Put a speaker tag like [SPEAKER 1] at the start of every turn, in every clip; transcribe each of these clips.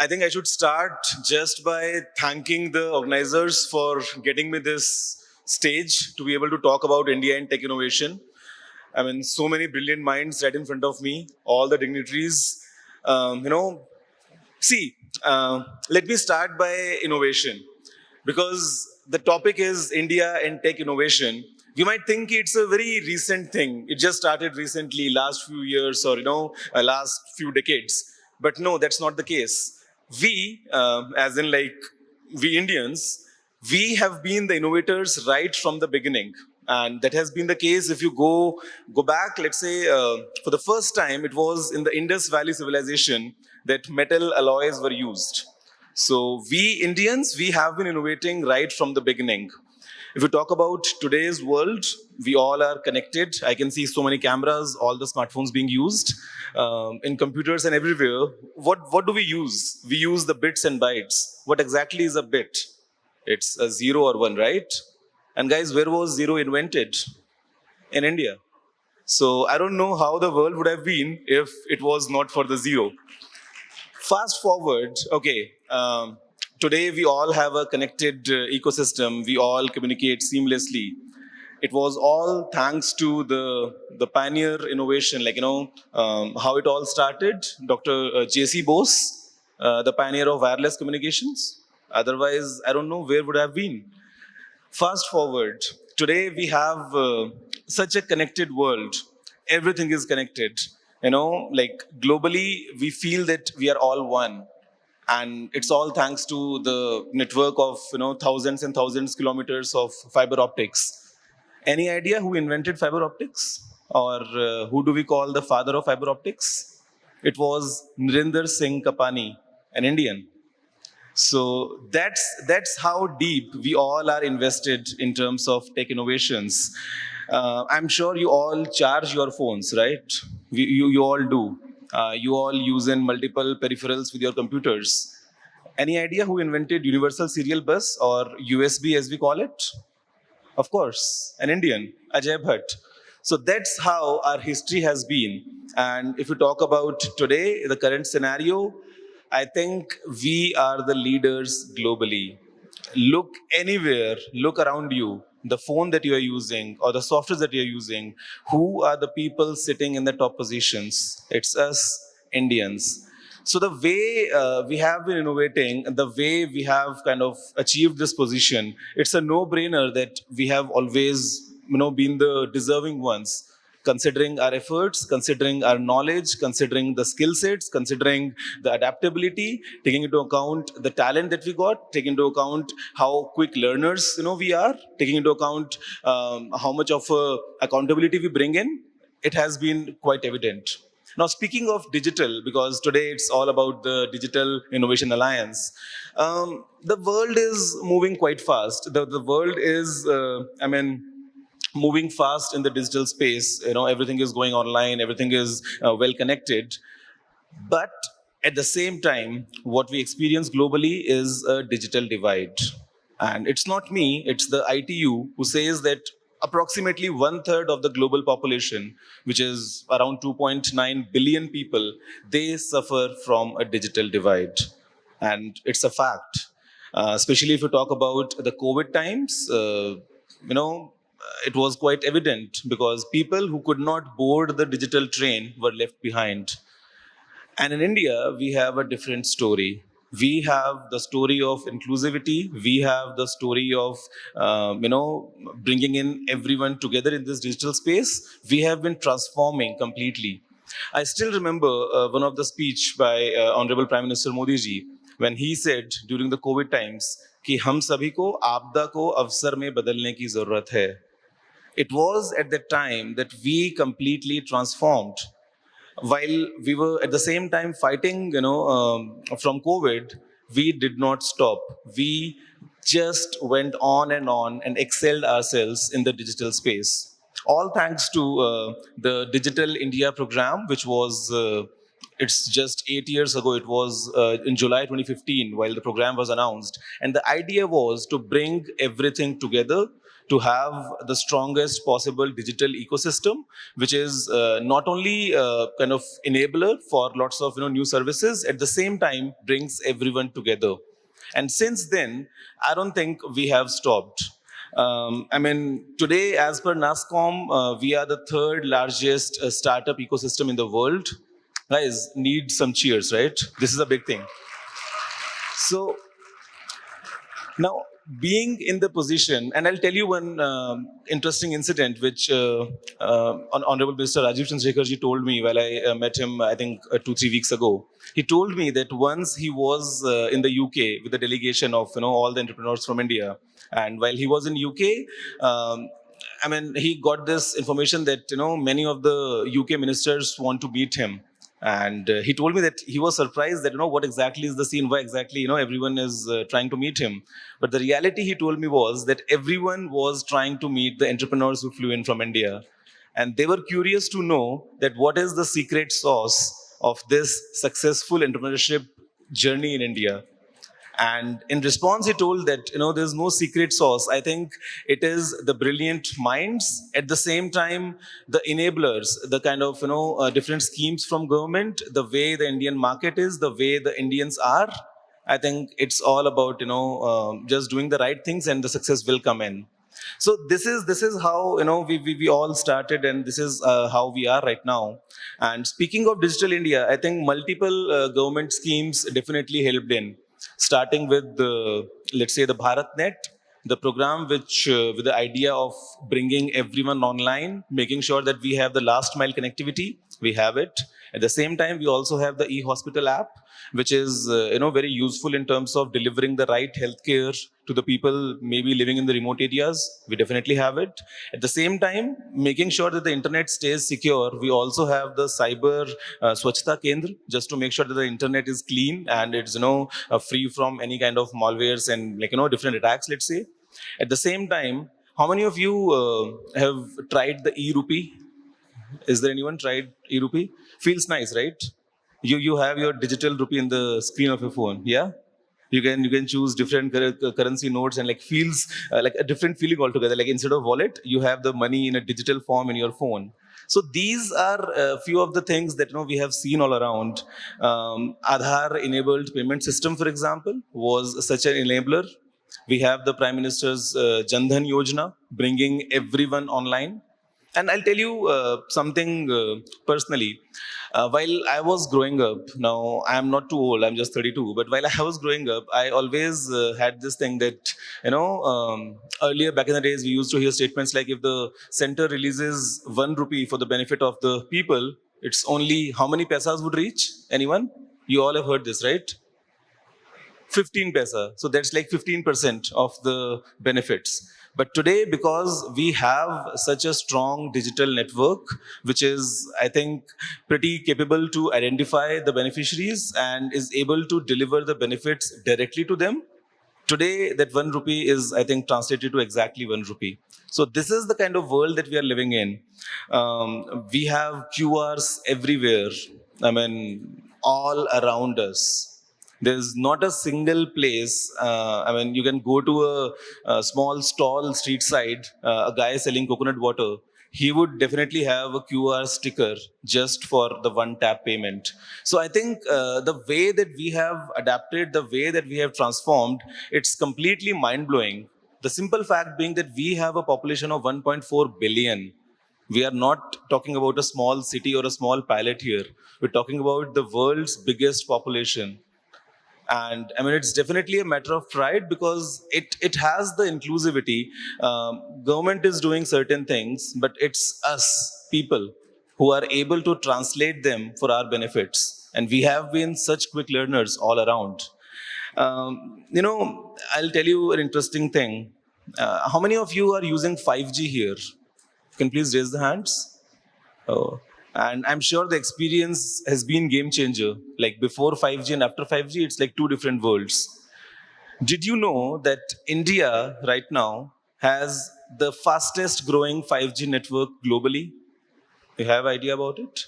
[SPEAKER 1] I think I should start just by thanking the organizers for getting me this stage to be able to talk about India and tech innovation. I mean, so many brilliant minds right in front of me, all the dignitaries. Um, you know, See, let me start by innovation because the topic is India and tech innovation. You might think it's a very recent thing. It just started recently, last few years or last few decades. But no, that's not the case. As in like we Indians, we have been the innovators right from the beginning, and that has been the case. If you go back, let's say for the first time, it was in the Indus Valley civilization that metal alloys were used. So we Indians, we have been innovating right from the beginning. If we talk about today's world, we all are connected. I can see so many cameras, all the smartphones being used in computers and everywhere. What do we use? We use the bits and bytes. What exactly is a bit? It's a zero or one, right? And guys, where was zero invented? In India. So I don't know how the world would have been if it was not for the zero. Fast forward, okay. Today we all have a connected ecosystem. We all communicate seamlessly. It was all thanks to the pioneer innovation, how it all started. Dr. J.C. Bose, the pioneer of wireless communications. Otherwise, I don't know where would I have been. Fast forward, today we have such a connected world. Everything is connected. Like globally, we feel that we are all one. And it's all thanks to the network of thousands and thousands kilometers of fiber optics. Any idea who invented fiber optics? Or who do we call the father of fiber optics? It was Nrinder Singh Kapani, an Indian. So that's how deep we all are invested in terms of tech innovations. I'm sure you all charge your phones, right? You all do. You all use in multiple peripherals with your computers. Any idea who invented Universal Serial Bus or USB as we call it? Of course, an Indian, Ajay Bhatt. So that's how our history has been. And if you talk about today, the current scenario, I think we are the leaders globally. Look anywhere, look around you, the phone that you are using or the software that you are using, who are the people sitting in the top positions? It's us, Indians. So the way we have been innovating, the way we have kind of achieved this position, it's a no-brainer that we have always, been the deserving ones. Considering our efforts, considering our knowledge, considering the skill sets, considering the adaptability, taking into account the talent that we got, taking into account how quick learners we are, taking into account how much of accountability we bring in, it has been quite evident. Now, speaking of digital, because today it's all about the Digital Innovation Alliance, the world is moving quite fast. The world is, moving fast in the digital space. Everything is going online, everything is well connected. But at the same time, what we experience globally is a digital divide. And it's not me, it's the ITU who says that approximately one third of the global population, which is around 2.9 billion people, they suffer from a digital divide. And it's a fact. Especially if you talk about the COVID times, it was quite evident because people who could not board the digital train were left behind. And in India, we have a different story. We have the story of inclusivity. We have the story of, bringing in everyone together in this digital space. We have been transforming completely. I still remember one of the speech by Honorable Prime Minister Modi ji when he said during the COVID times कि हम सभी को आपदा को अवसर में बदलने की जरूरत है. It was at that time that we completely transformed. While we were at the same time fighting, from COVID, we did not stop. We just went on and excelled ourselves in the digital space. All thanks to the Digital India program, which was it's just 8 years ago. It was in July 2015 while the program was announced. And the idea was to bring everything together to have the strongest possible digital ecosystem, which is not only kind of enabler for lots of new services, at the same time brings everyone together. And since then, I don't think we have stopped. I mean, today, as per NASCOM, we are the third largest startup ecosystem in the world. Guys, need some cheers, right? This is a big thing. So now, being in the position, and I'll tell you one interesting incident which Honorable Minister Rajiv Chandrasekharji told me while I met him, I think 2-3 weeks ago. He told me that once he was in the UK with a delegation of all the entrepreneurs from India, and while he was in UK, I mean, he got this information that many of the UK ministers want to meet him, and he told me that he was surprised that what exactly is the scene, why exactly everyone is trying to meet him. But the reality, he told me, was that everyone was trying to meet the entrepreneurs who flew in from India, and they were curious to know that what is the secret sauce of this successful entrepreneurship journey in India. And in response, he told that, there's no secret sauce. I think it is the brilliant minds, at the same time, the enablers, the kind of, different schemes from government, the way the Indian market is, the way the Indians are. I think it's all about, just doing the right things and the success will come in. So this is how we all started, and this is how we are right now. And speaking of digital India, I think multiple government schemes definitely helped in, starting with the, let's say, the BharatNet, the program which with the idea of bringing everyone online, making sure that we have the last mile connectivity. We have it. At the same time, we also have the e-hospital app, which is very useful in terms of delivering the right healthcare to the people maybe living in the remote areas. We definitely have it. At the same time, making sure that the internet stays secure, we also have the cyber Swachhta Kendra, just to make sure that the internet is clean and it's free from any kind of malwares and different attacks, let's say. At the same time, how many of you have tried the e-rupee? Is there anyone tried e-rupee? Feels nice, right? You have your digital rupee in the screen of your phone. Yeah, you can choose different currency notes, and feels like a different feeling altogether. Like instead of wallet, you have the money in a digital form in your phone. So these are a few of the things that we have seen all around. Aadhaar enabled payment system, for example, was such an enabler. We have the Prime Minister's Jan Dhan Yojana, bringing everyone online. And I'll tell you something personally. While I was growing up, now I'm not too old, I'm just 32, but while I was growing up, I always had this thing that, earlier back in the days, we used to hear statements like if the center releases 1 rupee for the benefit of the people, it's only how many pesas would reach? Anyone? You all have heard this, right? 15 paisa. So that's like 15% of the benefits. But today, because we have such a strong digital network, which is, I think, pretty capable to identify the beneficiaries and is able to deliver the benefits directly to them, today that 1 rupee is, I think, translated to exactly 1 rupee. So this is the kind of world that we are living in. We have QRs everywhere. I mean, all around us. There's not a single place. I mean, you can go to a small stall street side, a guy selling coconut water. He would definitely have a QR sticker just for the one tap payment. So I think the way that we have adapted, the way that we have transformed, it's completely mind blowing. The simple fact being that we have a population of 1.4 billion. We are not talking about a small city or a small pilot here. We're talking about the world's biggest population. And I mean, it's definitely a matter of pride because it has the inclusivity. Government is doing certain things, but it's us, people, who are able to translate them for our benefits. And we have been such quick learners all around. I'll tell you an interesting thing. How many of you are using 5G here? Can please raise the hands? Oh. And I'm sure the experience has been game changer. Like before 5G and after 5G, it's like two different worlds. Did you know that India right now has the fastest growing 5G network globally? You have idea about it?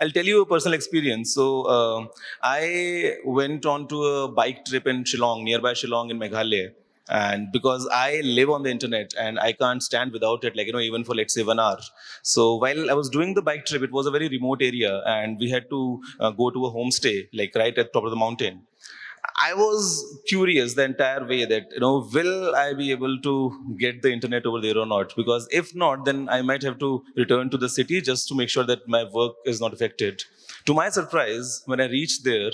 [SPEAKER 1] I'll tell you a personal experience. So I went on to a bike trip in Shillong, nearby Shillong in Meghalaya. And because I live on the internet and I can't stand without it, like, even for, let's say, 1 hour. So while I was doing the bike trip, it was a very remote area and we had to go to a homestay, like right at the top of the mountain. I was curious the entire way that, will I be able to get the internet over there or not? Because if not, then I might have to return to the city just to make sure that my work is not affected. To my surprise, when I reached there,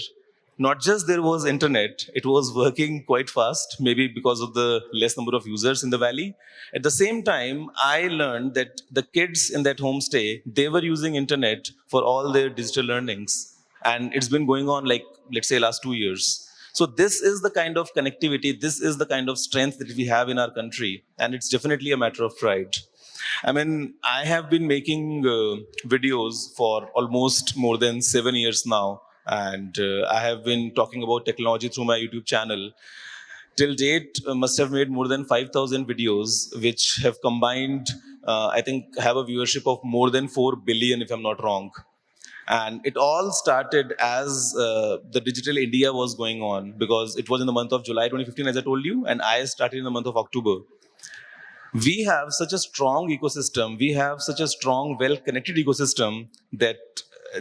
[SPEAKER 1] not just there was internet, it was working quite fast, maybe because of the less number of users in the valley. At the same time, I learned that the kids in that homestay, they were using internet for all their digital learnings. And it's been going on like, let's say, last 2 years. So this is the kind of connectivity, this is the kind of strength that we have in our country. And it's definitely a matter of pride. I mean, I have been making videos for almost more than 7 years now. And I have been talking about technology through my YouTube channel. Till date, must have made more than 5,000 videos, which have combined, I think, have a viewership of more than 4 billion, if I'm not wrong. And it all started as the Digital India was going on, because it was in the month of July 2015, as I told you, and I started in the month of October. We have such a strong ecosystem, we have such a strong, well connected ecosystem that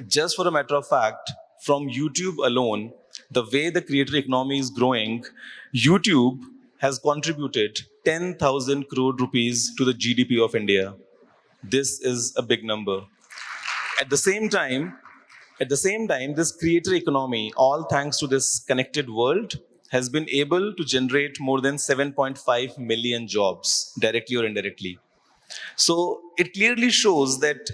[SPEAKER 1] just for a matter of fact, from YouTube alone, the way the creator economy is growing, YouTube has contributed 10,000 crore rupees to the GDP of India. This is a big number. At the same time, this creator economy, all thanks to this connected world, has been able to generate more than 7.5 million jobs, directly or indirectly. So it clearly shows that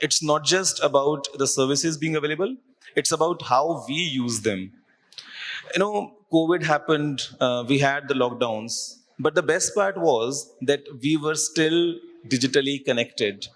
[SPEAKER 1] it's not just about the services being available; it's about how we use them. COVID happened, we had the lockdowns, but the best part was that we were still digitally connected.